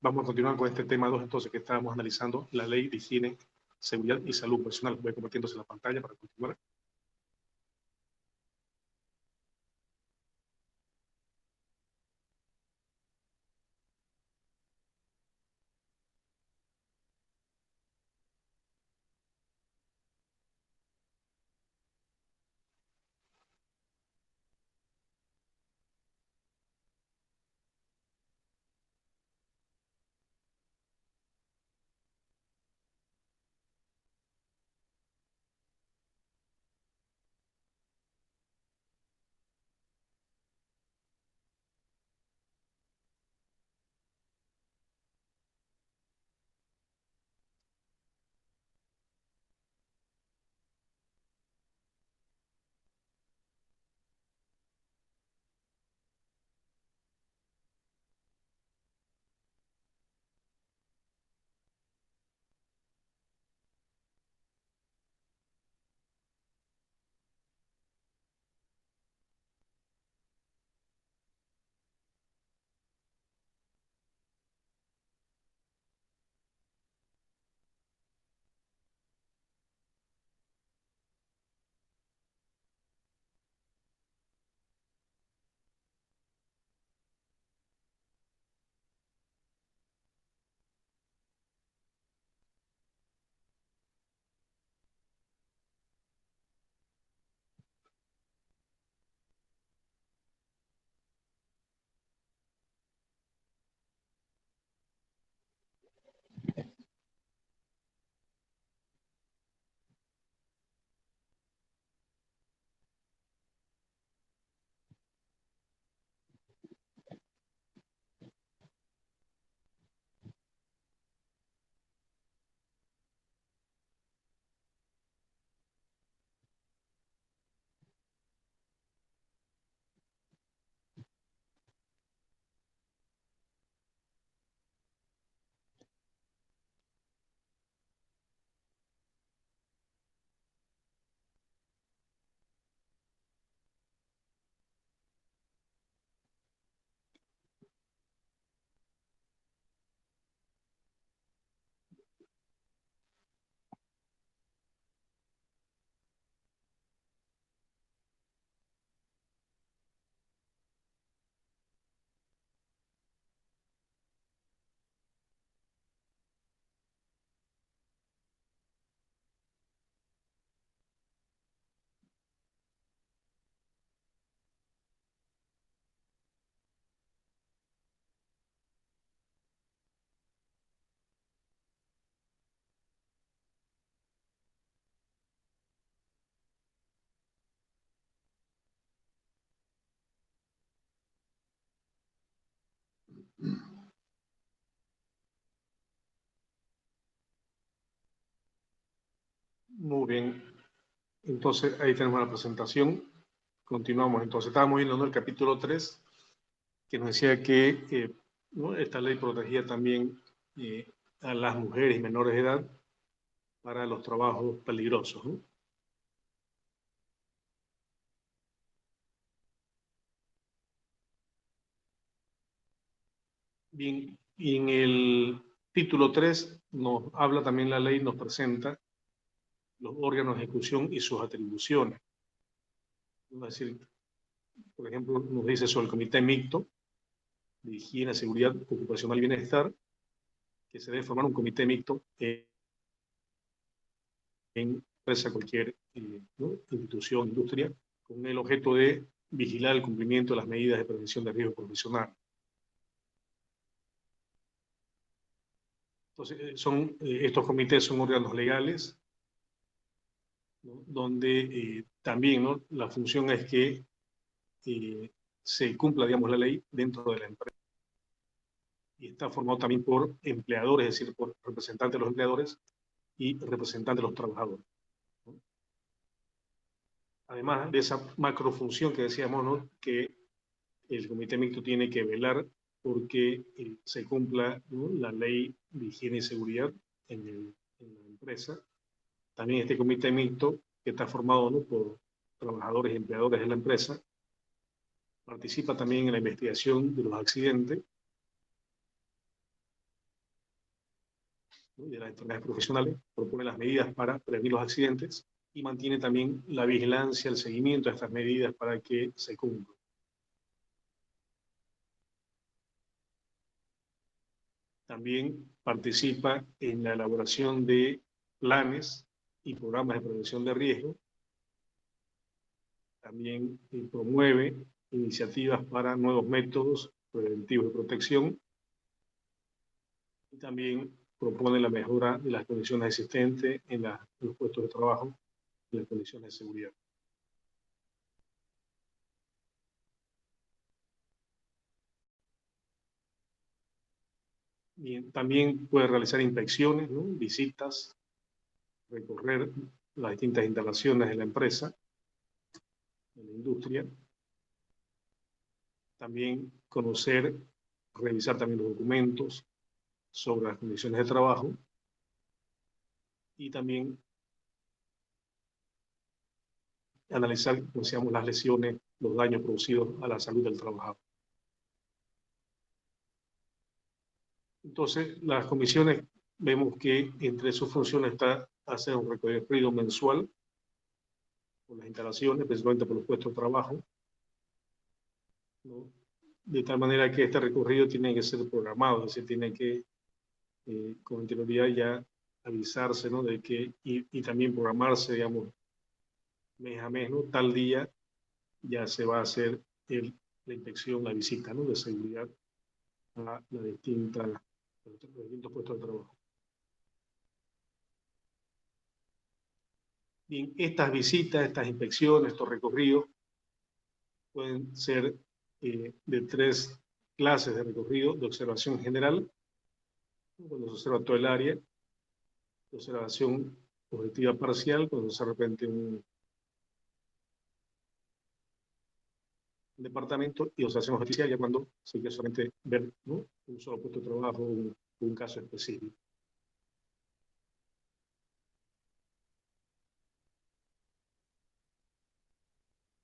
Vamos a continuar con este tema 2, entonces, que estábamos analizando, la Ley de Higiene, Seguridad y Salud Profesional. Voy compartiéndose la pantalla para continuar. Muy bien. Entonces, ahí tenemos la presentación. Continuamos. Entonces, estábamos viendo, ¿no?, el capítulo 3, que nos decía que ¿no?, esta ley protegía también a las mujeres y menores de edad para los trabajos peligrosos, ¿no? Bien, y en el título 3 nos habla también la ley, nos presenta los órganos de ejecución y sus atribuciones. Es decir, por ejemplo, nos dice sobre el Comité Mixto de Higiene, Seguridad Ocupacional y Bienestar, que se debe formar un comité mixto en empresa, cualquier ¿no?, institución, industria, con el objeto de vigilar el cumplimiento de las medidas de prevención de riesgo profesional. Entonces, estos comités son órganos legales, ¿no?, donde también, ¿no?, la función es que se cumpla, digamos, la ley dentro de la empresa. Y está formado también por empleadores, es decir, por representantes de los empleadores y representantes de los trabajadores, ¿no? Además de esa macrofunción que decíamos, ¿no?, que el comité mixto tiene que velar porque se cumpla, ¿no?, la ley de higiene y seguridad en la empresa. También este comité mixto, que está formado, ¿no?, por trabajadores y empleadores de la empresa, participa también en la investigación de los accidentes ¿no? Y de las enfermedades profesionales, propone las medidas para prevenir los accidentes y mantiene también la vigilancia, el seguimiento de estas medidas para que se cumplan. También participa en la elaboración de planes y programas de prevención de riesgo. También promueve iniciativas para nuevos métodos preventivos de protección y también propone la mejora de las condiciones existentes en los puestos de trabajo y las condiciones de seguridad. Bien, también puede realizar inspecciones, ¿no? Visitas, recorrer las distintas instalaciones de la empresa, de la industria. También conocer, revisar también los documentos sobre las condiciones de trabajo y también analizar, como decíamos, las lesiones, los daños producidos a la salud del trabajador. Entonces, las comisiones, vemos que entre sus funciones está hacer un recorrido mensual por las instalaciones, principalmente por los puestos de trabajo, ¿no? De tal manera que este recorrido tiene que ser programado, es decir, tiene que con anterioridad ya avisarse, ¿no? De que, y también programarse, digamos, mes a mes, ¿no? Tal día ya se va a hacer la inspección, la visita, ¿no? De seguridad a los distintos puestos de trabajo. Bien, estas visitas, estas inspecciones, estos recorridos pueden ser de tres clases de recorrido: de observación general, cuando se observa todo el área; de observación objetiva parcial, cuando se de repente un departamento; y observación objetiva ya cuando se quiere solamente ver, ¿no? Un solo puesto de trabajo, un caso específico.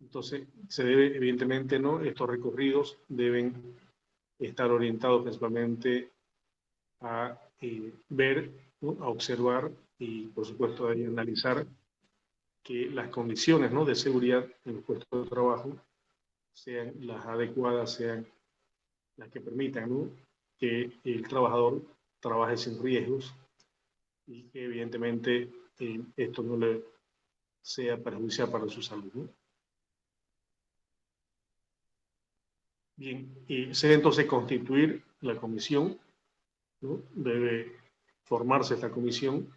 Entonces, se debe, evidentemente, ¿no? Estos recorridos deben estar orientados principalmente a ver, ¿no? A observar y, por supuesto, a analizar que las condiciones, ¿no? De seguridad en los puestos de trabajo sean las adecuadas, sean las que permitan, ¿no? Que el trabajador trabaje sin riesgos y que, evidentemente, esto no le sea perjudicial para su salud, ¿no? Bien, y se debe entonces constituir la comisión, ¿no? Debe formarse esta comisión,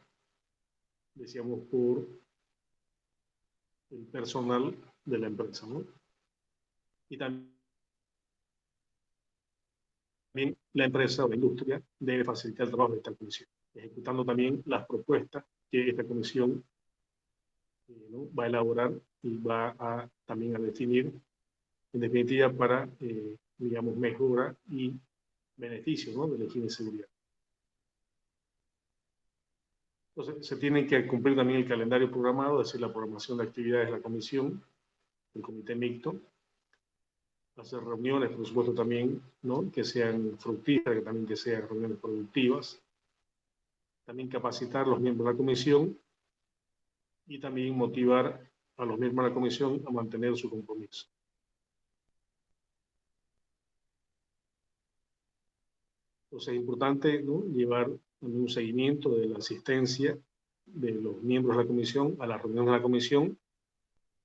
decíamos, por el personal de la empresa, ¿no? Y también la empresa o la industria debe facilitar el trabajo de esta comisión, ejecutando también las propuestas que esta comisión, ¿no? Va a elaborar y va a también a definir, en definitiva, para, digamos, mejora y beneficio, ¿no? De la higiene y seguridad. Entonces, se tiene que cumplir también el calendario programado, es decir, la programación de actividades de la comisión, el comité mixto, hacer reuniones, por supuesto, también, ¿no? Que sean fructíferas, que también que sean reuniones productivas, también capacitar a los miembros de la comisión y también motivar a los miembros de la comisión a mantener su compromiso. Entonces es importante, ¿no? Llevar un seguimiento de la asistencia de los miembros de la comisión a las reuniones de la comisión,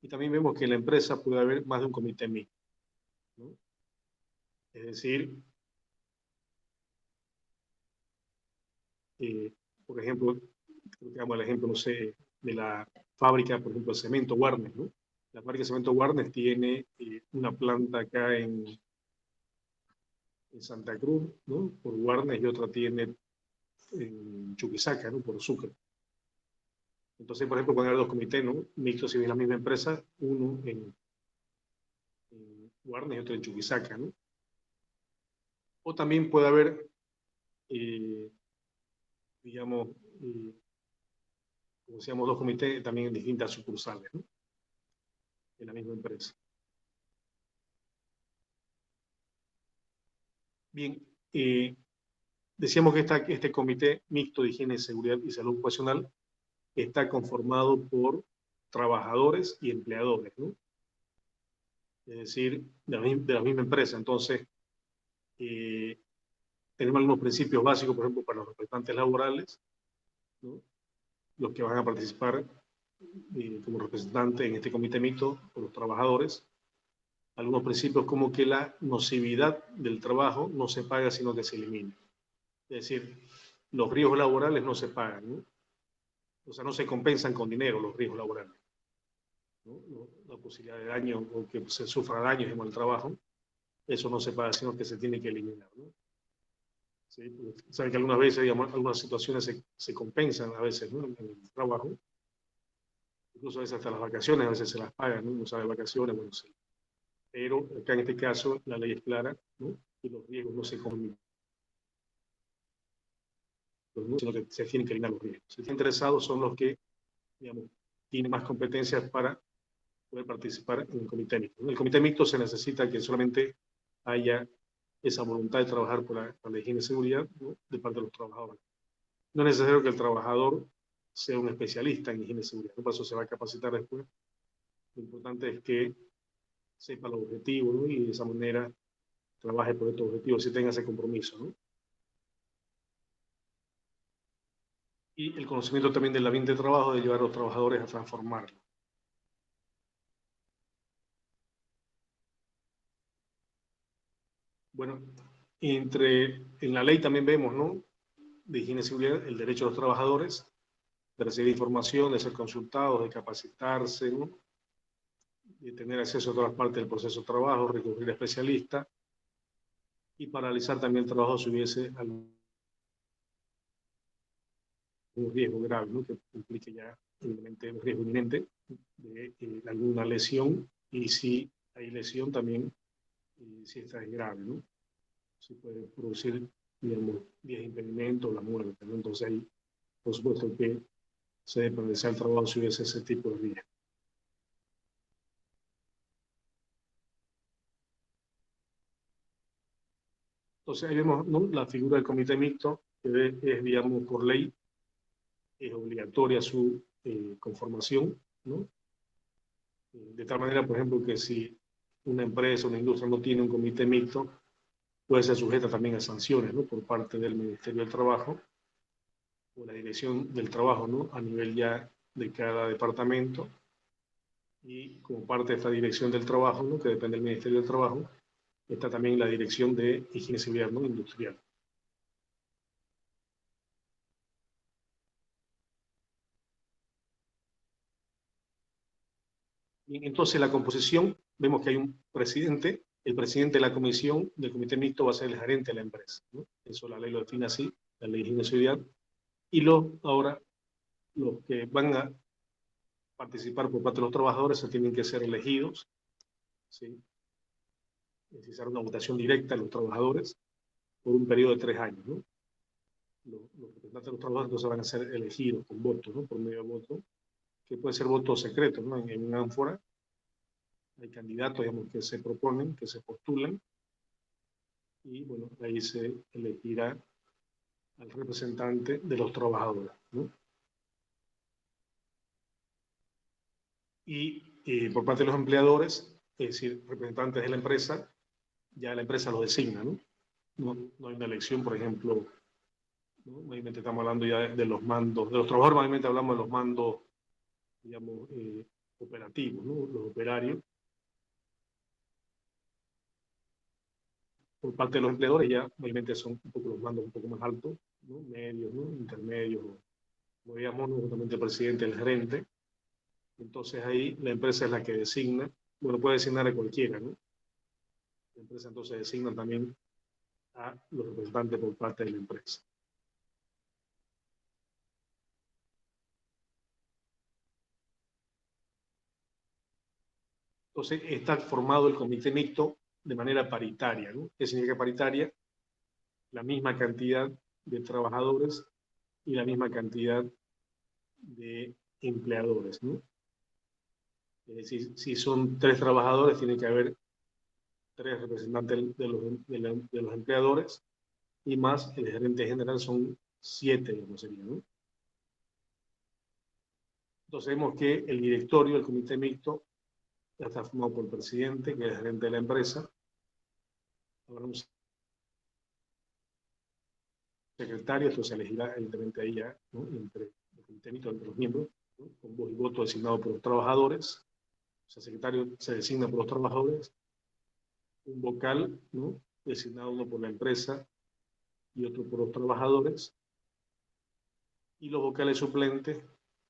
y también vemos que en la empresa puede haber más de un comité mixto, ¿no? Es decir, por ejemplo, creo que damos el ejemplo, no sé, de la fábrica, por ejemplo, de cemento Warnes, ¿no? La fábrica de cemento Warnes tiene una planta acá en Santa Cruz, ¿no? Por Warnes, y otra tiene en Chuquisaca, ¿no? Por Sucre. Entonces, por ejemplo, pueden haber dos comités, ¿no? Mixtos, si es la misma empresa, uno en Warnes y otro en Chuquisaca, ¿no? O también puede haber, eh, digamos, como decíamos, dos comités también en distintas sucursales, ¿no? En la misma empresa. Bien, decíamos que este comité mixto de higiene, seguridad y salud ocupacional está conformado por trabajadores y empleadores, ¿no? Es decir, de la misma empresa. Entonces, tenemos algunos principios básicos, por ejemplo, para los representantes laborales, ¿no? Los que van a participar como representantes en este comité mixto por los trabajadores. Algunos principios como que la nocividad del trabajo no se paga, sino que se elimina. Es decir, los riesgos laborales no se pagan, ¿no? O sea, no se compensan con dinero los riesgos laborales, ¿no? La posibilidad de daño o que se sufra daños en el trabajo, eso no se paga, sino que se tiene que eliminar, ¿no? ¿Sí? Saben que algunas veces, digamos, algunas situaciones se compensan a veces, ¿no? En el trabajo. Incluso a veces hasta las vacaciones, a veces se las pagan, ¿no? Uno sabe vacaciones, bueno, sí. Pero acá en este caso la ley es clara, ¿no? Y los riesgos no se compensan, ¿no? Sino que se tienen que eliminar los riesgos. Si están interesados son los que, digamos, tienen más competencias para poder participar en el comité mixto. En el comité mixto se necesita que solamente haya esa voluntad de trabajar por la higiene y seguridad, ¿no? De parte de los trabajadores. No es necesario que el trabajador sea un especialista en higiene y seguridad, ¿no? Por eso se va a capacitar después. Lo importante es que sepa los objetivos, ¿no? Y de esa manera trabaje por estos objetivos, si tenga ese compromiso, ¿no? Y el conocimiento también del ambiente de trabajo, de llevar a los trabajadores a transformarlo. Bueno, en la ley también vemos, ¿no? De higiene y seguridad, el derecho de los trabajadores de recibir información, de ser consultados, de capacitarse, ¿no? De tener acceso a todas las partes del proceso de trabajo, recurrir a especialistas y paralizar también el trabajo si hubiese algún riesgo grave, ¿no? Que implique ya evidentemente un riesgo inminente de alguna lesión, y si hay lesión también, si esta es grave, ¿no? Si puede producir, digamos, vías de impedimento o la muerte, ¿no? Entonces ahí, por supuesto que se debe paralizar el trabajo si hubiese ese tipo de riesgo. Entonces ahí vemos, ¿no? La figura del comité mixto, que es, digamos, por ley, es obligatoria su conformación, ¿no? De tal manera, por ejemplo, que si una empresa o una industria no tiene un comité mixto, puede ser sujeta también a sanciones, ¿no? Por parte del Ministerio del Trabajo o la Dirección del Trabajo, ¿no? A nivel ya de cada departamento, y como parte de esta Dirección del Trabajo, ¿no? Que depende del Ministerio del Trabajo, está también la Dirección de Higiene y Seguridad, ¿no? Industrial. Bien, entonces la composición, vemos que hay un presidente, el presidente de la comisión del comité mixto va a ser el gerente de la empresa, ¿no? Eso la ley lo define así, la ley de higiene y seguridad. Y ahora los que van a participar por parte de los trabajadores se tienen que ser elegidos, ¿sí? Es decir, una votación directa a los trabajadores por un periodo de 3 años, ¿no? Los representantes de los trabajadores entonces van a ser elegidos con voto, ¿no? Por medio de voto, que puede ser voto secreto, ¿no? En una ánfora hay candidatos, digamos, que se proponen, que se postulan, y bueno, ahí se elegirá al representante de los trabajadores, ¿no? Y por parte de los empleadores, es decir, representantes de la empresa, ya la empresa los designa, ¿no? No hay una elección, por ejemplo, ¿no? Obviamente estamos hablando ya de los mandos, de los trabajadores, obviamente hablamos de los mandos, digamos, operativos, ¿no? Los operarios. Por parte de los empleadores ya, obviamente, son un poco los mandos un poco más altos, ¿no? Medios, ¿no? Intermedios, como digamos, ¿no? Justamente el presidente, el gerente. Entonces ahí la empresa es la que designa, bueno, puede designar a cualquiera, ¿no? La empresa entonces designa también a los representantes por parte de la empresa. Entonces está formado el comité mixto de manera paritaria, ¿no? ¿Qué significa paritaria? La misma cantidad de trabajadores y la misma cantidad de empleadores, ¿no? Es decir, si son 3 trabajadores, tiene que haber 3 representantes de los empleadores y más el gerente general son 7, digamos, sería, ¿no? Entonces vemos que el directorio, el comité mixto, ya está formado por el presidente, que es el gerente de la empresa, habrá un secretario, esto se elegirá evidentemente ahí ya, ¿no? Entre el comité mixto, entre los miembros, ¿no? Con voz y voto designado por los trabajadores, o sea, el secretario se designa por los trabajadores, un vocal, ¿no? Designado uno por la empresa y otro por los trabajadores, y los vocales suplentes,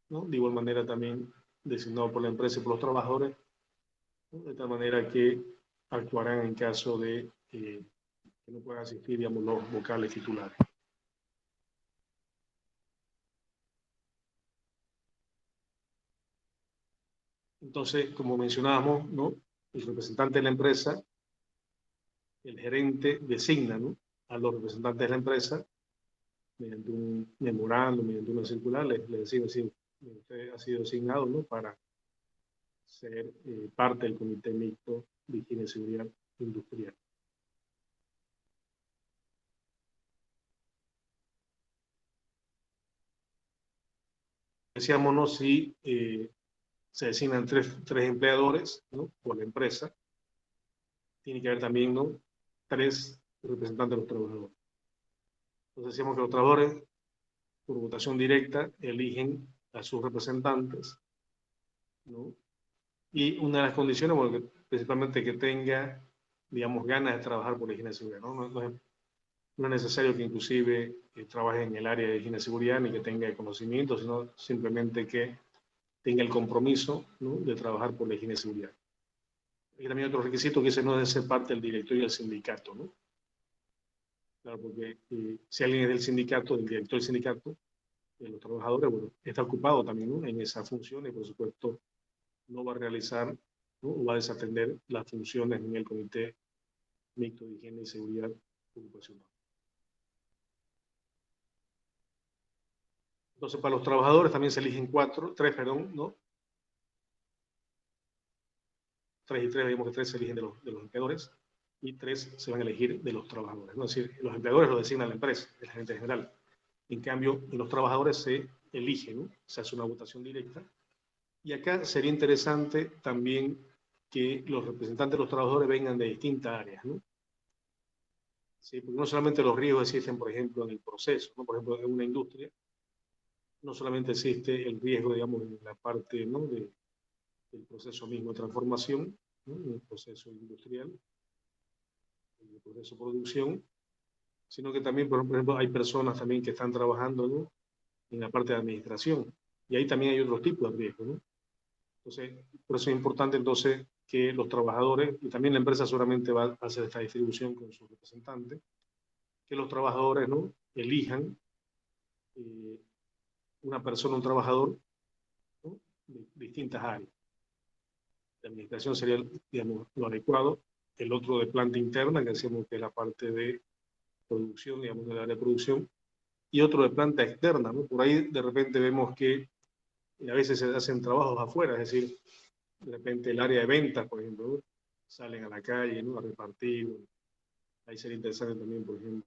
¿no? De igual manera también designados por la empresa y por los trabajadores, ¿no? De tal manera que actuarán en caso de que no puedan asistir, digamos, los vocales titulares. Entonces, como mencionábamos, ¿no? El representante de la empresa, el gerente designa, ¿no? A los representantes de la empresa mediante un memorando, mediante una circular, le decimos, decir, usted ha sido designado, ¿no? Para ser parte del comité mixto de higiene y seguridad industrial. Decíamos, ¿no? Si se designan tres empleadores, ¿no? Por la empresa, tiene que haber también, ¿no? 3 representantes de los trabajadores. Entonces decíamos que los trabajadores, por votación directa, eligen a sus representantes, ¿no? Y una de las condiciones, bueno, principalmente que tenga, digamos, ganas de trabajar por la higiene y seguridad, ¿no? No es necesario que inclusive trabaje en el área de higiene y seguridad ni que tenga conocimiento, sino simplemente que tenga el compromiso, ¿no? De trabajar por la higiene y seguridad. Y también otro requisito que ese no debe ser parte del directorio del sindicato, ¿no? Claro, porque si alguien es del sindicato, del director del sindicato, de los trabajadores, bueno, está ocupado también, ¿no? En esa función y por supuesto no va a realizar, ¿no? O va a desatender las funciones en el comité mixto de higiene y seguridad ocupacional. Entonces, para los trabajadores también se eligen 3, perdón, ¿no? 3 y 3, digamos que 3 se eligen de los empleadores y 3 se van a elegir de los trabajadores, ¿no? Es decir, los empleadores lo designa la empresa, el gerente general. En cambio, en los trabajadores se elige, ¿no? Se hace una votación directa. Y acá sería interesante también que los representantes de los trabajadores vengan de distintas áreas, ¿no? Sí, porque no solamente los riesgos existen, por ejemplo, en el proceso, ¿no? Por ejemplo, en una industria, no solamente existe el riesgo, digamos, en la parte, ¿no? Del proceso mismo de transformación, ¿no? En el proceso industrial, en el proceso de producción, sino que también, por ejemplo, hay personas también que están trabajando, ¿no? En la parte de administración, y ahí también hay otros tipos de riesgos, ¿no? Entonces, por eso es importante entonces que los trabajadores, y también la empresa seguramente va a hacer esta distribución con sus representantes, que los trabajadores, ¿no? Elijan eh, una persona, un trabajador, ¿no? De distintas áreas. La administración sería, digamos, lo adecuado. El otro de planta interna, que decíamos que es la parte de producción, digamos, del área de producción, y otro de planta externa, ¿no? Por ahí de repente vemos que a veces se hacen trabajos afuera, es decir, de repente el área de ventas, por ejemplo, ¿no? Salen a la calle, ¿no? A repartir. Bueno, ahí sería interesante también, por ejemplo,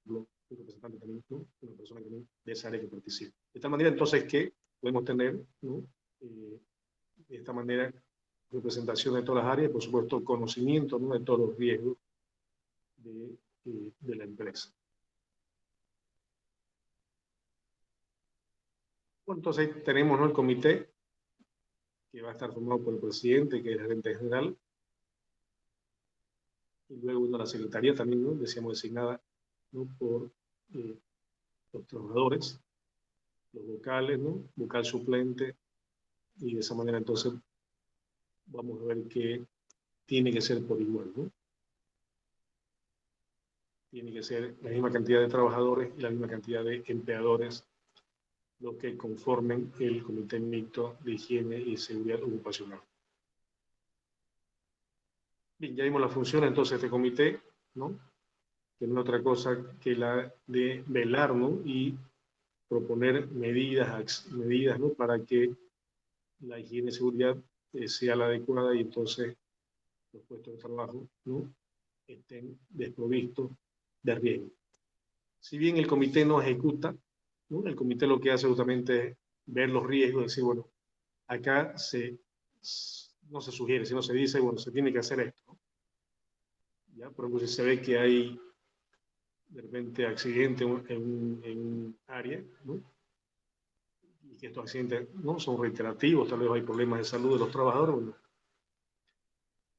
un representante también, ¿no? Una persona también de esa área que participe. De tal manera, entonces, que podemos tener, ¿no? De esta manera, representación de todas las áreas y, por supuesto, conocimiento, ¿no? De todos los riesgos de la empresa. Bueno, entonces tenemos, ¿no? El comité, que va a estar formado por el presidente, que es el gerente general, y luego bueno, la secretaría también, ¿no? Decíamos designada, ¿no? Por los trabajadores, los vocales, ¿no? Vocal suplente, y de esa manera entonces vamos a ver que tiene que ser por igual, ¿no? Tiene que ser la misma cantidad de trabajadores y la misma cantidad de empleadores los que conformen el Comité Mixto de Higiene y Seguridad Ocupacional. Bien, ya vimos la función entonces de este comité, ¿no? Que no es otra cosa que la de velar, ¿no? Y proponer medidas, ¿no? Para que la higiene y seguridad sea la adecuada y entonces los puestos de trabajo, ¿no? estén desprovistos de riesgo. Si bien el comité no ejecuta, ¿no? El comité lo que hace justamente es ver los riesgos y decir, bueno, acá no se sugiere, sino se dice, bueno, se tiene que hacer esto, ¿no? ¿Ya? Por ejemplo, si se ve que hay de repente accidente en un área, ¿no? Y que estos accidentes no son reiterativos, tal vez hay problemas de salud de los trabajadores, bueno,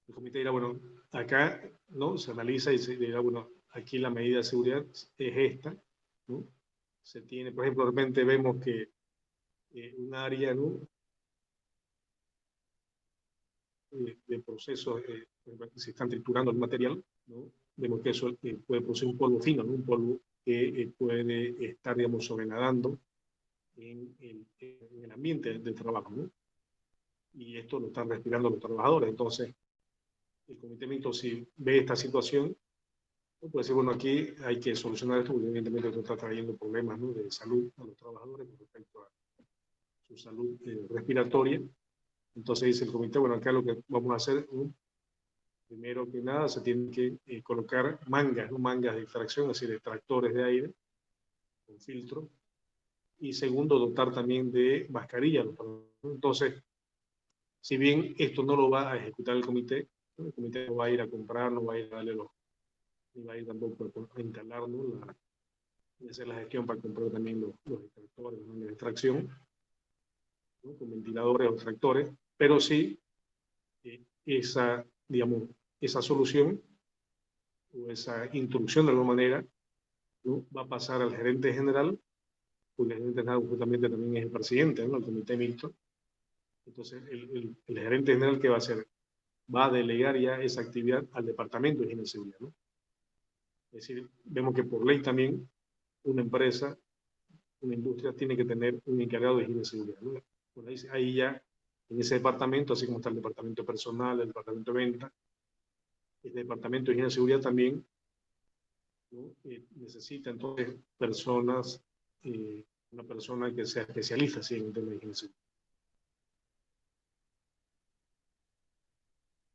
el comité dirá, bueno, acá, ¿no? Se analiza y se dirá, bueno, aquí la medida de seguridad es esta, ¿no? Se tiene, por ejemplo, de repente vemos que un área, ¿no? De procesos, se están triturando el material, ¿no? Vemos que eso puede producir un polvo fino, ¿no? Un polvo que puede estar, digamos, sobrenadando en el ambiente de trabajo, ¿no? Y esto lo están respirando los trabajadores. Entonces, el comité mixto, si ve esta situación, puede decir, bueno, aquí hay que solucionar esto, porque evidentemente esto está trayendo problemas, ¿no? De salud a los trabajadores con respecto a su salud respiratoria. Entonces dice el comité, bueno, acá lo que vamos a hacer, ¿no? Primero que nada, se tienen que colocar mangas, ¿no? Mangas de extracción, es decir, extractores de aire con filtro. Y segundo, dotar también de mascarillas. Entonces, si bien esto no lo va a ejecutar el comité, ¿no? El comité no va a ir a comprar, no va a ir a darle ni va a ir tampoco a instalar, ¿no? Y hacer la gestión para comprar también los extractores, las mangas de extracción, ¿no? Con ventiladores o extractores, pero sí esa, digamos, esa solución o esa instrucción de alguna manera, ¿no? Va a pasar al gerente general, porque el gerente general justamente también es el presidente, ¿no? El comité mixto. Entonces, el gerente general, ¿qué va a hacer? Va a delegar ya esa actividad al departamento de higiene y seguridad, ¿no? Es decir, vemos que por ley también una empresa, una industria tiene que tener un encargado de higiene y seguridad, ¿no? Bueno, ahí ya, en ese departamento, así como está el departamento personal, el departamento de venta, el departamento de higiene y seguridad también, ¿no? Necesita entonces personas, una persona que sea especialista ¿sí? En temas de higiene y seguridad.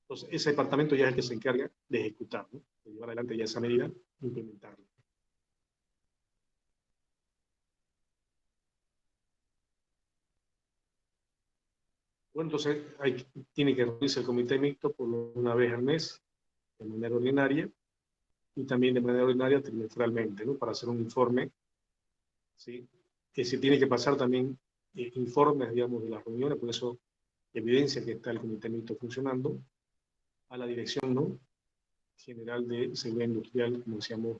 Entonces, ese departamento ya es el que se encarga de ejecutar, ¿no? De llevar adelante ya esa medida, implementarla. Bueno, entonces tiene que reunirse el comité mixto por una vez al mes, de manera ordinaria, y también de manera ordinaria trimestralmente, ¿no? Para hacer un informe, ¿sí? Que se tiene que pasar también informes, digamos, de las reuniones, por eso evidencia que está el comité mixto funcionando, a la dirección, ¿no? General de Seguridad Industrial, como decíamos,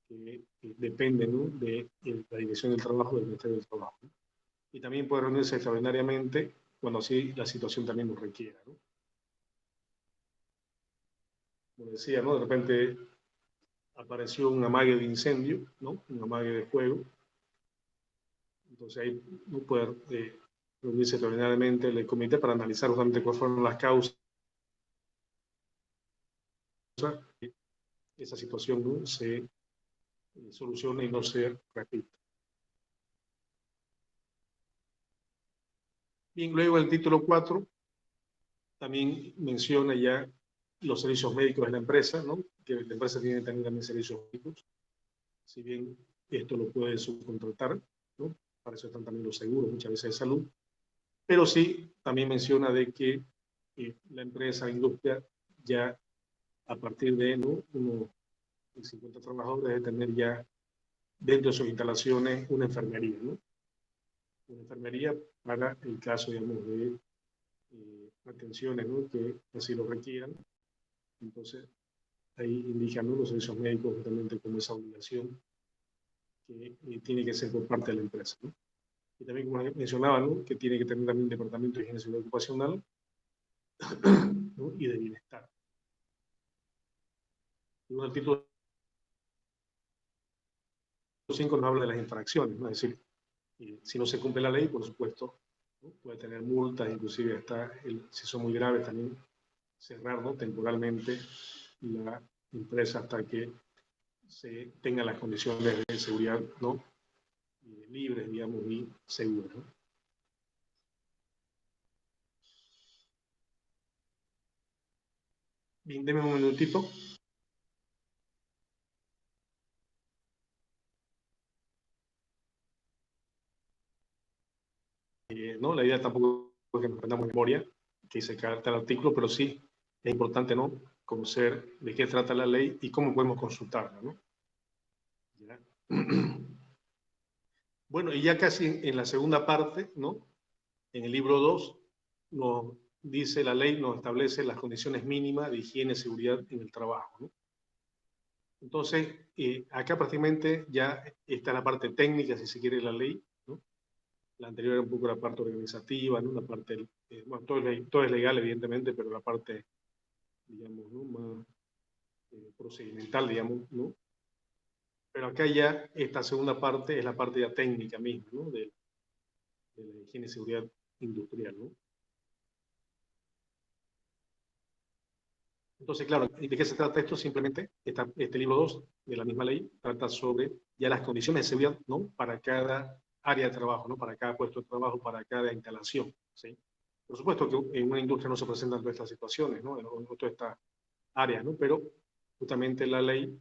que depende, ¿no? De la Dirección del Trabajo del Ministerio del Trabajo, ¿no? Y también puede reunirse extraordinariamente cuando así la situación también lo requiera, ¿no? Como decía, ¿no? De repente apareció un amague de incendio, ¿no? Un amague de fuego. Entonces ahí no puede reunirse extraordinariamente el comité para analizar justamente cuáles fueron las causas de esa situación, ¿no? Se solucione y no se repita. Bien, luego el título 4 también menciona ya los servicios médicos de la empresa, ¿no? Que la empresa tiene también servicios médicos, si bien esto lo puede subcontratar, ¿no? Para eso están también los seguros, muchas veces de salud, pero sí también menciona de que la empresa, la industria, ya a partir de, ¿no? unos 50 trabajadores debe tener ya dentro de sus instalaciones una enfermería, ¿no? Una enfermería para el caso, digamos, de atenciones, ¿no? Que así lo requieran. Entonces, ahí indican, ¿no? Los servicios médicos justamente como esa obligación que tiene que ser por parte de la empresa, ¿no? Y también, como mencionaba, ¿no? Que tiene que tener también un departamento de higiene y seguridad ocupacional, ¿no? Y de bienestar. Y el título 5 nos habla de las infracciones, ¿no? Es decir, si no se cumple la ley, por supuesto, ¿no? Puede tener multas, inclusive hasta, si son muy graves, también cerrar, ¿no? Temporalmente la empresa hasta que se tengan las condiciones de seguridad, ¿no? Libres, digamos, y seguras, ¿no? Bien, déme un minutito. ¿no? La idea tampoco es que nos aprendamos de memoria, que dice cada tal artículo, pero sí es importante, ¿no? Conocer de qué trata la ley y cómo podemos consultarla, ¿no? ¿Ya? Bueno, y ya casi en la segunda parte, ¿no? En el libro 2 nos dice la ley, nos establece las condiciones mínimas de higiene y seguridad en el trabajo, ¿no? Entonces, acá prácticamente ya está la parte técnica, si se quiere, de la ley, ¿no? La anterior era un poco la parte organizativa, ¿no? La parte, bueno, todo es legal, evidentemente, pero la parte, digamos, ¿no? Más procedimental, digamos, ¿no? Pero acá ya esta segunda parte es la parte ya técnica misma, ¿no? De la higiene y seguridad industrial, ¿no? Entonces, claro, ¿de qué se trata esto? Simplemente, este libro 2 de la misma ley trata sobre ya las condiciones de seguridad, ¿no? Para cada área de trabajo, ¿no? Para cada puesto de trabajo, para cada instalación, ¿sí? Por supuesto que en una industria no se presentan todas estas situaciones, ¿no? En todas estas áreas, ¿no? Pero justamente la ley,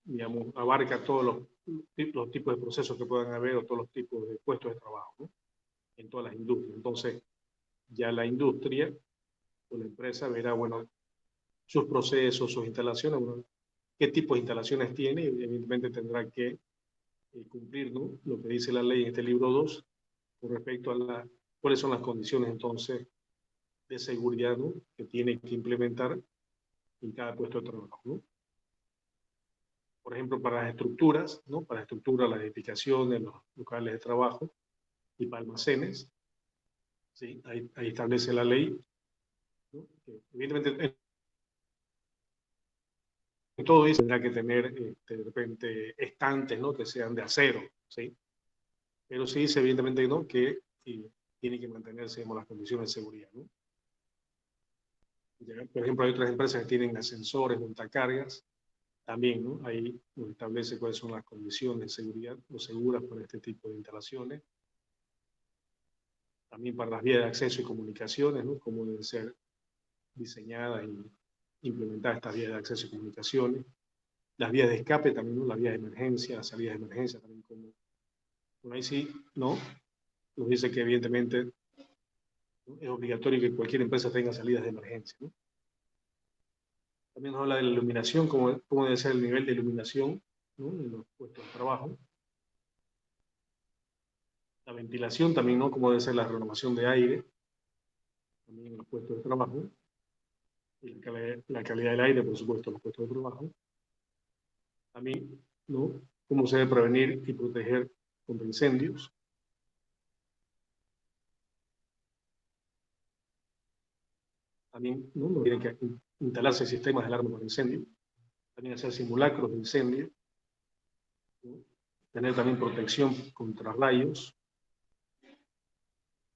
digamos, abarca todos los tipos de procesos que puedan haber o todos los tipos de puestos de trabajo, ¿no? En todas las industrias. Entonces, ya la industria o la empresa verá, bueno, sus procesos, sus instalaciones, bueno, qué tipo de instalaciones tiene, y evidentemente tendrá que cumplir, ¿no? Lo que dice la ley en este libro 2 con respecto a cuáles son las condiciones entonces de seguridad, ¿no? Que tiene que implementar en cada puesto de trabajo, ¿no? Por ejemplo, para las estructuras, ¿no? Para estructuras, las edificaciones, los locales de trabajo y para almacenes, ¿sí? Ahí establece la ley, ¿no? Que evidentemente todo eso tendrá que tener de repente estantes, ¿no? Que sean de acero, ¿sí? Pero sí dice evidentemente, ¿no? Que tiene que mantenerse, digamos, las condiciones de seguridad, ¿no? Ya, por ejemplo, hay otras empresas que tienen ascensores, montacargas, también, ¿no? Ahí nos establece cuáles son las condiciones de seguridad o seguras para este tipo de instalaciones. También para las vías de acceso y comunicaciones, ¿no? Cómo deben ser diseñadas y implementadas estas vías de acceso y comunicaciones. Las vías de escape también, ¿no? Las vías de emergencia, las salidas de emergencia también como... Bueno, ahí sí, ¿no? Nos dice que evidentemente, ¿no? Es obligatorio que cualquier empresa tenga salidas de emergencia, ¿no? También nos habla de la iluminación, cómo debe ser el nivel de iluminación, ¿no? En los puestos de trabajo. La ventilación también, ¿no? Cómo debe ser la renovación de aire, también en los puestos de trabajo. Y la calidad del aire, por supuesto, en los puestos de trabajo. También, ¿no? Cómo se debe prevenir y proteger contra incendios. También, ¿no? No tienen que instalarse sistemas de alarma para incendio. También hacer simulacros de incendio, ¿no? Tener también protección contra rayos.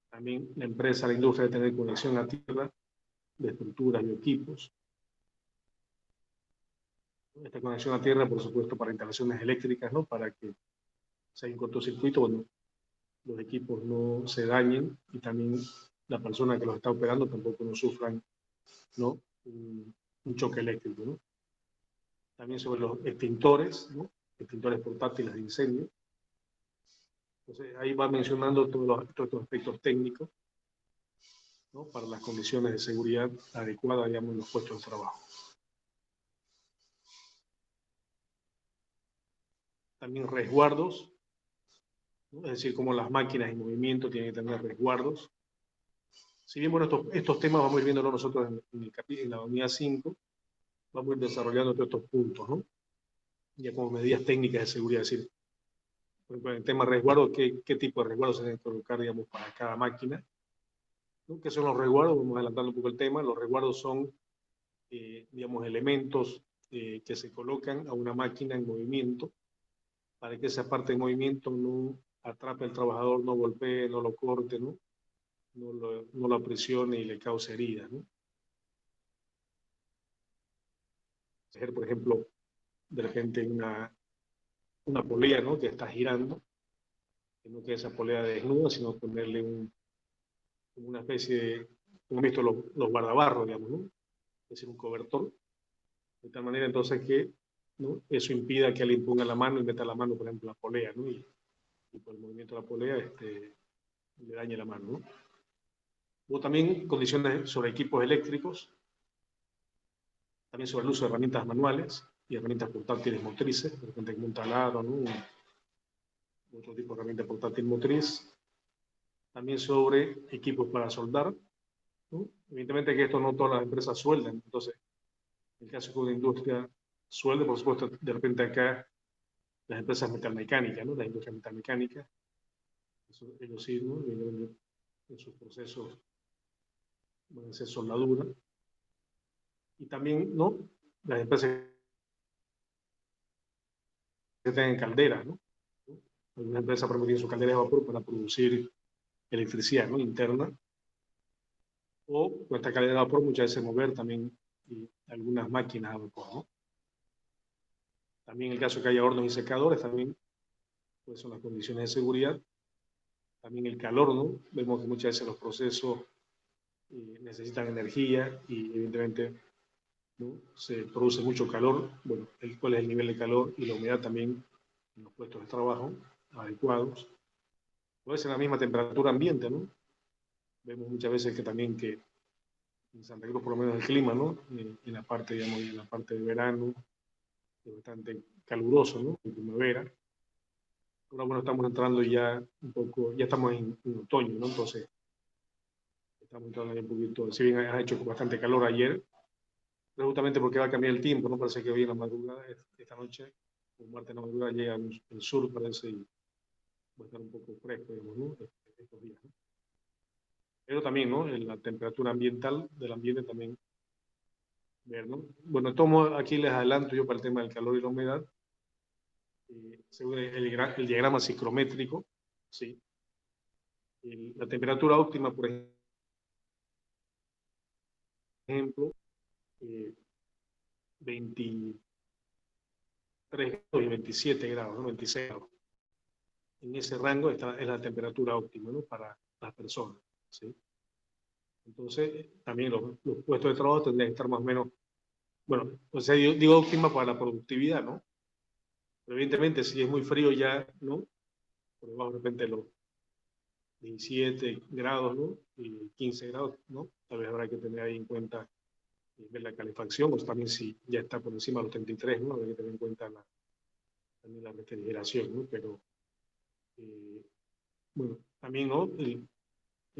También la empresa, la industria debe tener conexión a tierra de estructuras y equipos. Esta conexión a tierra, por supuesto, para instalaciones eléctricas, ¿no? Para que si hay un cortocircuito, bueno, los equipos no se dañen y también la persona que los está operando tampoco no sufran, ¿no? Un choque eléctrico, ¿no? También sobre los extintores, ¿no? Extintores portátiles de incendio. Entonces, ahí va mencionando todos estos aspectos técnicos, ¿no? Para las condiciones de seguridad adecuadas, digamos, en los puestos de trabajo. También resguardos, ¿no? Es decir, cómo las máquinas en movimiento tienen que tener resguardos. Si bien, bueno, estos temas vamos a ir viéndolo nosotros en la unidad 5, vamos a ir desarrollando todos estos puntos, ¿no? Ya como medidas técnicas de seguridad, es decir, por ejemplo, en el tema de resguardo, ¿qué tipo de resguardo se debe colocar, digamos, para cada máquina? ¿No? ¿Qué son los resguardos? Vamos adelantando un poco el tema. Los resguardos son, digamos, elementos que se colocan a una máquina en movimiento para que esa parte en movimiento no atrape al trabajador, no golpee, no lo corte, ¿no? No lo presione y le cause heridas, ¿no? Por ejemplo, de repente una polea, ¿no? Que está girando, que no quede esa polea desnuda, sino ponerle una especie de, como han visto los guardabarros, digamos, ¿no? Es decir, un cobertor, de tal manera entonces que, ¿no? Eso impida que alguien ponga la mano y meta la mano, por ejemplo, en la polea, ¿no? Y por el movimiento de la polea, le dañe la mano, ¿no? Hubo también condiciones sobre equipos eléctricos, también sobre el uso de herramientas manuales y herramientas portátiles motrices, de repente como un taladro, ¿no? Otro tipo de herramienta portátil motriz. También sobre equipos para soldar, ¿no? Evidentemente que esto no todas las empresas sueldan, entonces, en el caso de una industria suelde, por supuesto, de repente acá las empresas metalmecánicas, ¿no? Las industrias metalmecánicas, ellos sí, ¿no? En sus procesos van a hacer soldadura. Y también, ¿no? Las empresas que tengan calderas, ¿no? Algunas empresas permiten sus calderas de vapor para producir electricidad, ¿no? Interna. O con esta caldera de vapor muchas veces mover también algunas máquinas a vapor, ¿no? También en el caso que haya hornos y secadores, también pues son las condiciones de seguridad. También el calor, ¿no? Vemos que muchas veces los procesos necesitan energía y evidentemente, ¿no? Se produce mucho calor. Bueno, cuál es el nivel de calor y la humedad también en los puestos de trabajo adecuados. Puede ser la misma temperatura ambiente, ¿no? Vemos muchas veces que también que en Santa Cruz, por lo menos el clima, ¿no? En la parte, digamos, en la parte de verano, es bastante caluroso, ¿no? En primavera. Ahora, bueno, estamos entrando ya un poco, ya estamos en otoño, ¿no? Entonces, estamos entrando ya un poquito, si bien ha hecho bastante calor ayer, pero justamente porque va a cambiar el tiempo, ¿no? Parece que hoy en la madrugada, esta noche, un martes en la madrugada llega el sur, parece, y va a estar un poco fresco, digamos, ¿no? Estos días, ¿no? Pero también, ¿no? En la temperatura ambiental del ambiente también ver, ¿no? Bueno, tomo aquí les adelanto yo para el tema del calor y la humedad, según el diagrama ciclométrico, ¿sí? La temperatura óptima, por ejemplo, 23 grados y 27 grados, ¿no? 26 grados. En ese rango es la temperatura óptima, ¿no? Para las personas, ¿sí? Entonces, también los puestos de trabajo tendrían que estar más o menos, bueno, o sea, yo digo óptima para la productividad, ¿no? Pero evidentemente, si es muy frío ya, ¿no? Por debajo de repente los 17 grados, ¿no? Y 15 grados, ¿no? Tal vez habrá que tener ahí en cuenta ver la calefacción, o también si ya está por encima de los 33, ¿no? Habrá que tener en cuenta también la refrigeración, ¿no? Pero, bueno, también, ¿no? El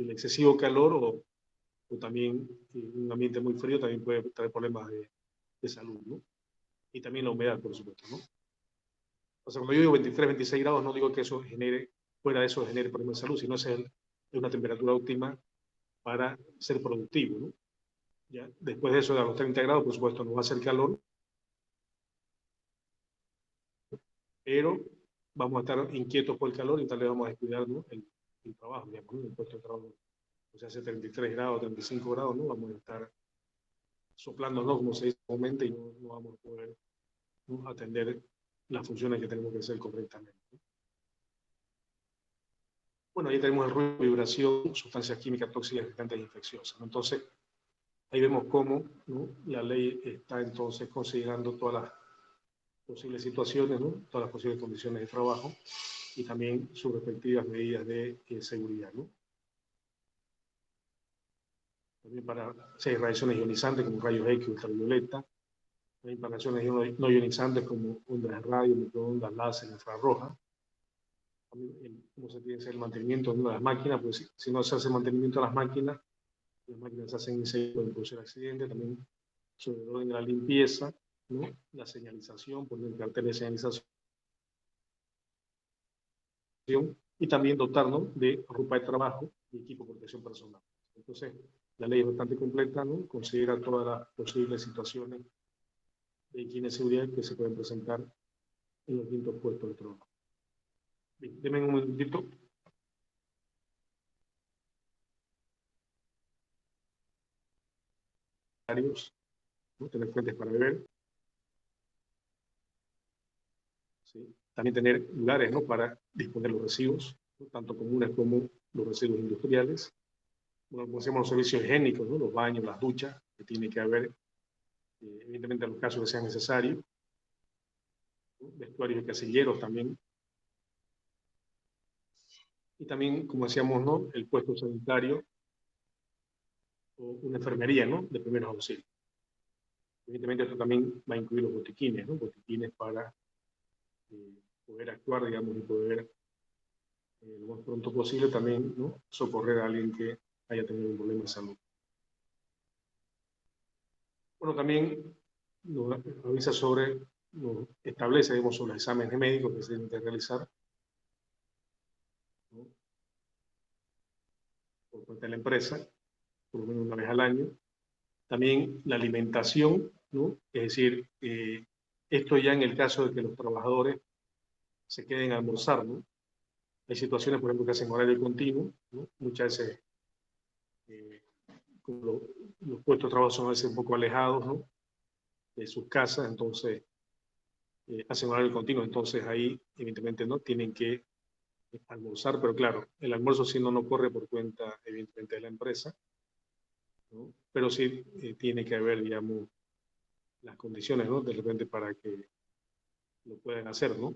excesivo calor o también un ambiente muy frío también puede traer problemas de salud, ¿no? Y también la humedad, por supuesto, ¿no? O sea, cuando yo digo 23, 26 grados, no digo que eso genere, fuera de eso genere problemas de salud, sino es una temperatura óptima para ser productivo, ¿no? ¿Ya? Después de eso, a los 30 grados, por supuesto, nos va a hacer calor, pero vamos a estar inquietos por el calor y tal vez vamos a descuidar, ¿no? el trabajo, digamos, ¿no? El puesto de trabajo. O sea, hace 33 grados, 35 grados, ¿no? Vamos a estar soplándonos, como se dice comúnmente, y no vamos a poder, ¿no? Atender las funciones que tenemos que hacer correctamente, ¿no? Bueno, ahí tenemos el ruido, vibración, sustancias químicas tóxicas, irritantes e infecciosas, ¿no? Entonces, ahí vemos cómo, ¿no? La ley está entonces considerando todas las posibles situaciones, ¿no? Todas las posibles condiciones de trabajo y también sus respectivas medidas de seguridad, ¿no? También para si hay radiaciones ionizantes como rayos X, ultravioleta, hay para radiaciones no ionizantes como ondas de radio, microondas, láser, infrarroja. Cómo se tiene que hacer el mantenimiento de las máquinas, pues si no se hace mantenimiento de las máquinas se hacen incendios, pueden producir accidentes, también sobre el orden de la limpieza, ¿no? La señalización, poner carteles de señalización, y también dotarnos de ropa de trabajo y equipo de protección personal. Entonces, la ley es bastante completa, ¿no? Considera todas las posibles situaciones de higiene y seguridad que se pueden presentar en los distintos puestos de trabajo. Bien, denme un momentito. ¿No? Tener fuentes para beber, ¿sí? También tener lugares, ¿no? Para disponer los residuos, ¿no? Tanto comunes como los residuos industriales. Bueno, como hacemos los servicios higiénicos, ¿no? Los baños, las duchas, que tiene que haber, evidentemente en los casos que sean necesarios, ¿no? Vestuarios y casilleros también. Y también, como decíamos, ¿no? El puesto sanitario o una enfermería, ¿no? De primeros auxilios. Evidentemente esto también va a incluir los botiquines, ¿no? Botiquines para poder actuar, digamos, y poder lo más pronto posible también, ¿no? Socorrer a alguien que haya tenido un problema de salud. Bueno, también nos avisa sobre, nos establece, digamos, sobre los exámenes médicos que se tienen que realizar, ¿no? Por parte de la empresa, por lo menos una vez al año. También la alimentación, ¿no? Es decir, esto ya en el caso de que los trabajadores se queden a almorzar, ¿no? Hay situaciones, por ejemplo, que hacen horario continuo, ¿no? Muchas veces eh, los puestos de trabajo son a veces un poco alejados, ¿no? De sus casas, entonces hacen horario continuo, entonces ahí evidentemente no tienen que almorzar, pero claro, el almuerzo sí no corre por cuenta evidentemente de la empresa, ¿no? Pero sí tiene que haber, digamos, las condiciones, ¿no? De repente para que lo puedan hacer, ¿no?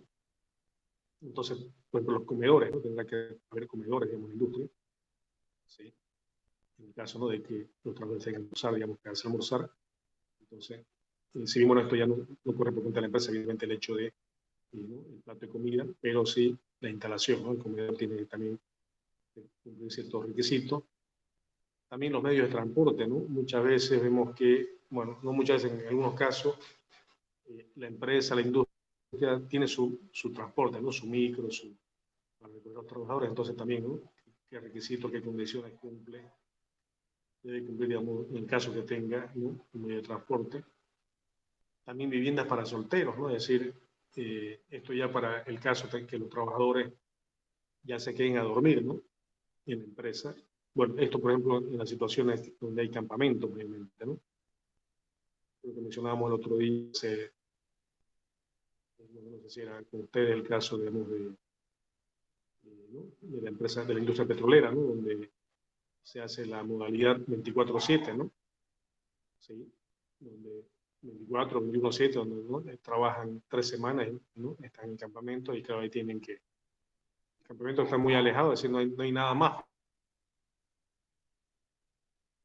Entonces, por ejemplo, los comedores, ¿no? Tendrá que haber comedores, digamos, en la industria, ¿sí? En el caso, ¿no? De que los trabajadores tengan que almorzar, digamos, que hacer almorzar. Entonces, si bien, bueno, esto ya no corre por cuenta de la empresa, evidentemente el hecho de, ¿no? El plato de comida, pero sí la instalación, ¿no? El comedor tiene que también cumplir ciertos requisitos. También los medios de transporte, ¿no? Muchas veces vemos que, bueno, no muchas veces, en algunos casos, la empresa, la industria tiene su transporte, ¿no? Su micro, para recoger a los trabajadores, entonces también, ¿no? ¿Qué requisitos, qué condiciones cumple? Debe cumplir, digamos, en el caso que tenga, ¿no? Un medio de transporte. También viviendas para solteros, ¿no? Es decir, esto ya para el caso de que los trabajadores ya se queden a dormir, ¿no? En la empresa. Bueno, esto, por ejemplo, en las situaciones donde hay campamentos, obviamente, ¿no? Lo que mencionábamos el otro día, no sé si era con ustedes el caso, digamos, ¿no? De la empresa, de la industria petrolera, ¿no? Donde se hace la modalidad 24/7, ¿no? ¿Sí? Donde 24, 21/7, donde, ¿no? Trabajan 3 semanas, ¿no? Están en campamento y claro, ahí tienen que... El campamento está muy alejado, es decir, no hay nada más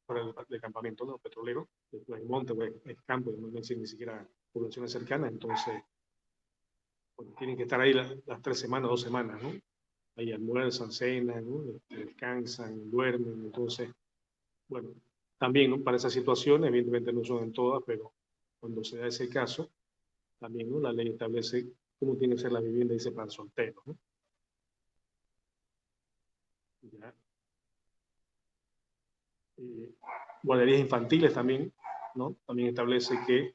para el campamento, ¿no? Petrolero. Después hay monte, pues, hay campo, no hay ni siquiera poblaciones cercanas, entonces bueno, tienen que estar ahí las 3 semanas, 2 semanas, ¿no? Ahí almuerzan, cenan, ¿no? Descansan, duermen, entonces, bueno, también, ¿no? Para esas situaciones, evidentemente no son en todas, pero cuando se da ese caso, también, ¿no? La ley establece cómo tiene que ser la vivienda, dice, para solteros, ¿no? Ya. Eh, Guarderías infantiles también, ¿no? También establece que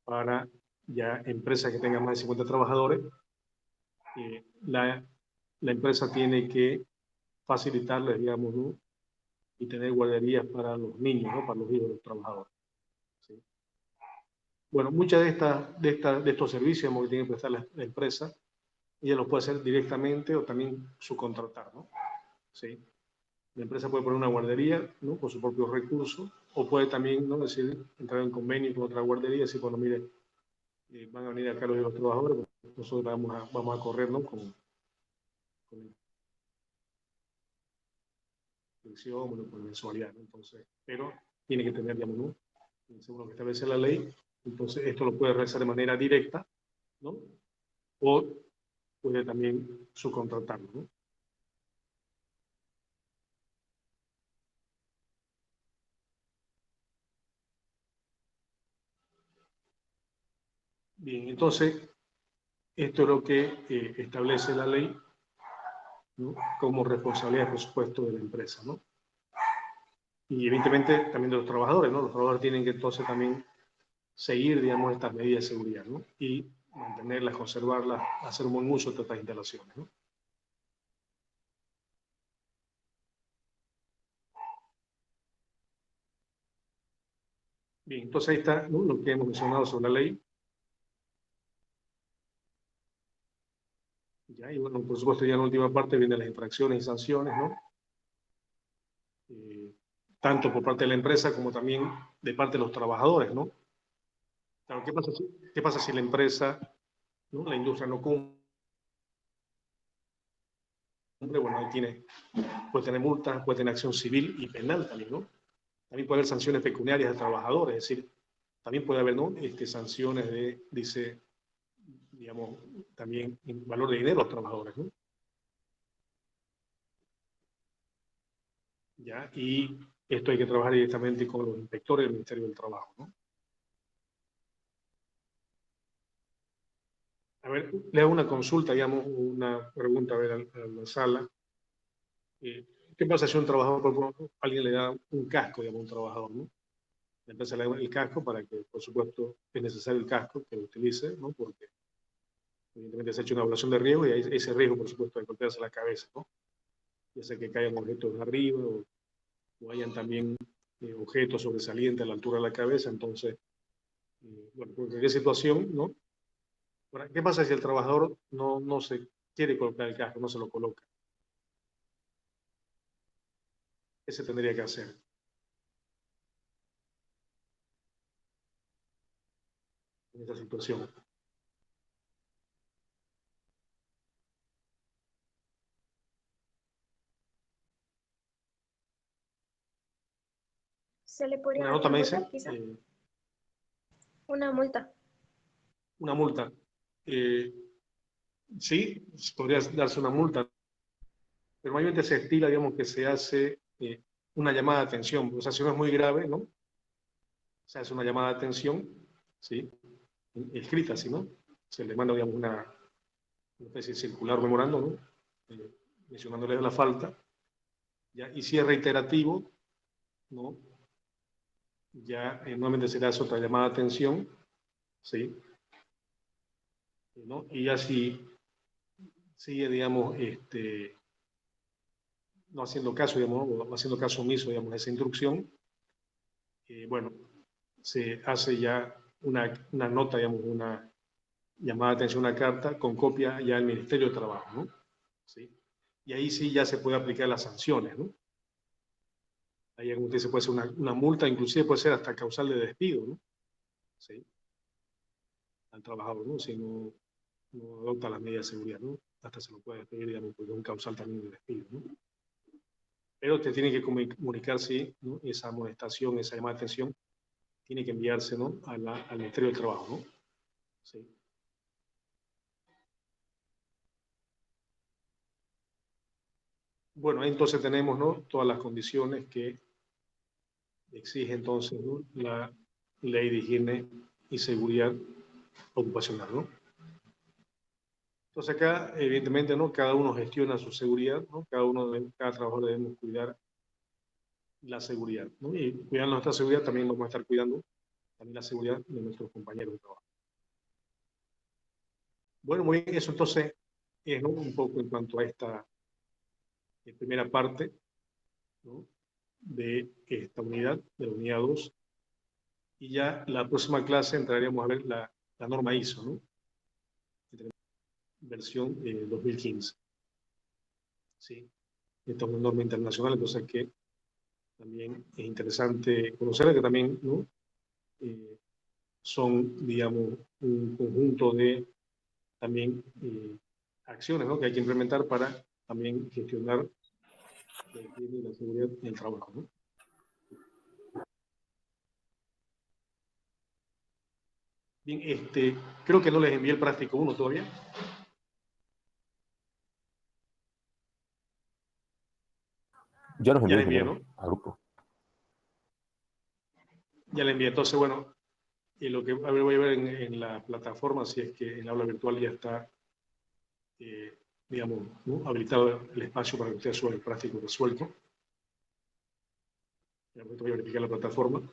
para ya empresas que tengan más de 50 trabajadores, la empresa tiene que facilitarles, digamos, ¿no? Y tener guarderías para los niños, ¿no? Para los hijos de los trabajadores, ¿sí? Bueno, muchas de estos servicios, digamos, que tiene que prestar la empresa, ella los puede hacer directamente o también subcontratar, ¿no? ¿Sí? La empresa puede poner una guardería, ¿no? Con sus propios recursos, o puede también, ¿no? Decir, entrar en convenio con otra guardería y decir, bueno, mire, van a venir acá los trabajadores, pues nosotros vamos a correr, ¿no? Con inscripción, bueno, con mensualidad, ¿no? Entonces, pero tiene que tener, digamos, ¿no? Según lo que establece la ley, entonces esto lo puede realizar de manera directa, ¿no? O puede también subcontratarlo, ¿no? Bien, entonces, esto es lo que establece la ley, ¿no? Como responsabilidad de presupuesto de la empresa, ¿no? Y evidentemente también de los trabajadores, ¿no? Los trabajadores tienen que entonces también seguir, digamos, estas medidas de seguridad, ¿no? Y mantenerlas, conservarlas, hacer un buen uso de estas instalaciones, ¿no? Bien, entonces ahí está, ¿no? Lo que hemos mencionado sobre la ley. Ya, y bueno, por supuesto, ya en la última parte vienen las infracciones y sanciones, ¿no? Eh, Tanto por parte de la empresa como también de parte de los trabajadores, ¿no? Claro, qué pasa si la empresa, ¿no? La industria no cumple bueno, ahí puede tener multas, puede tener acción civil y penal también, ¿no? También puede haber sanciones pecuniarias al trabajador, es decir, también puede haber, ¿no? Sanciones digamos, también en valor de dinero a los trabajadores, ¿no? ¿Ya? Y esto hay que trabajar directamente con los inspectores del Ministerio del Trabajo, ¿no? A ver, le hago una consulta, digamos, una pregunta a ver a la sala. ¿Qué pasa si un trabajador, alguien le da un casco, digamos, a un trabajador, ¿no? La empresa le da el casco para que, por supuesto, es necesario el casco que lo utilice, ¿no? Porque evidentemente se ha hecho una evaluación de riesgo y hay ese riesgo, por supuesto, de golpearse la cabeza, ¿no? Ya sea que caigan objetos de arriba o hayan también objetos sobresalientes a la altura de la cabeza. Entonces, bueno, porque qué situación, ¿no? Ahora, ¿qué pasa si el trabajador no se quiere colocar el casco, no se lo coloca? ¿Qué se tendría que hacer en esta situación? ¿Se le podría Una dar nota una me multa, dice, quizá? Una multa. una multa. Sí, podría darse una multa, pero mayormente se estila, digamos, que se hace una llamada de atención. O sea, si no es muy grave, ¿no? Se hace una llamada de atención, ¿sí? Escrita, ¿sí, no? Se le manda, digamos, una especie de circular memorando, ¿no? Mencionándole la falta, ¿ya? Y si es reiterativo, ¿no? Ya nuevamente se le hace otra llamada de atención, ¿sí? ¿No? Y así sigue, digamos, no haciendo caso, digamos, o haciendo caso omiso, digamos, a esa instrucción, bueno, se hace ya una nota, digamos, una llamada de atención, una carta con copia ya al Ministerio de Trabajo, ¿no? ¿Sí? Y ahí sí ya se puede aplicar las sanciones, ¿no? Ahí, como usted dice, puede ser una multa, inclusive puede ser hasta causal de despido, ¿no? ¿Sí? Al trabajador, ¿no? Si no adopta las medidas de seguridad, ¿no? Hasta se lo puede despedir, digamos, porque es un causal también de despido, ¿no? Pero te tiene que comunicar, sí, ¿no? Esa amonestación, esa llamada de atención, tiene que enviarse, ¿no? Al Ministerio del Trabajo, ¿no? Sí. Bueno, ahí entonces tenemos, ¿no? Todas las condiciones que exige entonces, ¿no? La ley de higiene y seguridad ocupacional, ¿no? Entonces acá, evidentemente, ¿no? Cada uno gestiona su seguridad, ¿no? Cada trabajador debemos cuidar la seguridad, ¿no? Y cuidando nuestra seguridad también vamos a estar cuidando también la seguridad de nuestros compañeros de trabajo. Bueno, muy bien, eso entonces es, ¿no? Un poco en cuanto a esta primera parte, ¿no? De esta unidad, de la unidad 2. Y ya la próxima clase entraríamos a ver la norma ISO, ¿no? Versión 2015. ¿Sí? Esta es una norma internacional, entonces que también es interesante conocerla, que también, ¿no? Son, digamos, un conjunto de también acciones, ¿no? Que hay que implementar para también gestionar la higiene y la seguridad en el trabajo, ¿no? Bien, creo que no les envié el práctico 1 todavía. Ya los Ya envié, les envié, ingeniero, ¿no? al grupo. Ya les envié. Entonces, bueno, lo que a ver, voy a ver en la plataforma, si es que el aula virtual ya está, digamos, ¿no? Habilitado el espacio para que ustedes suban el práctico resuelto. Ya voy a verificar la plataforma.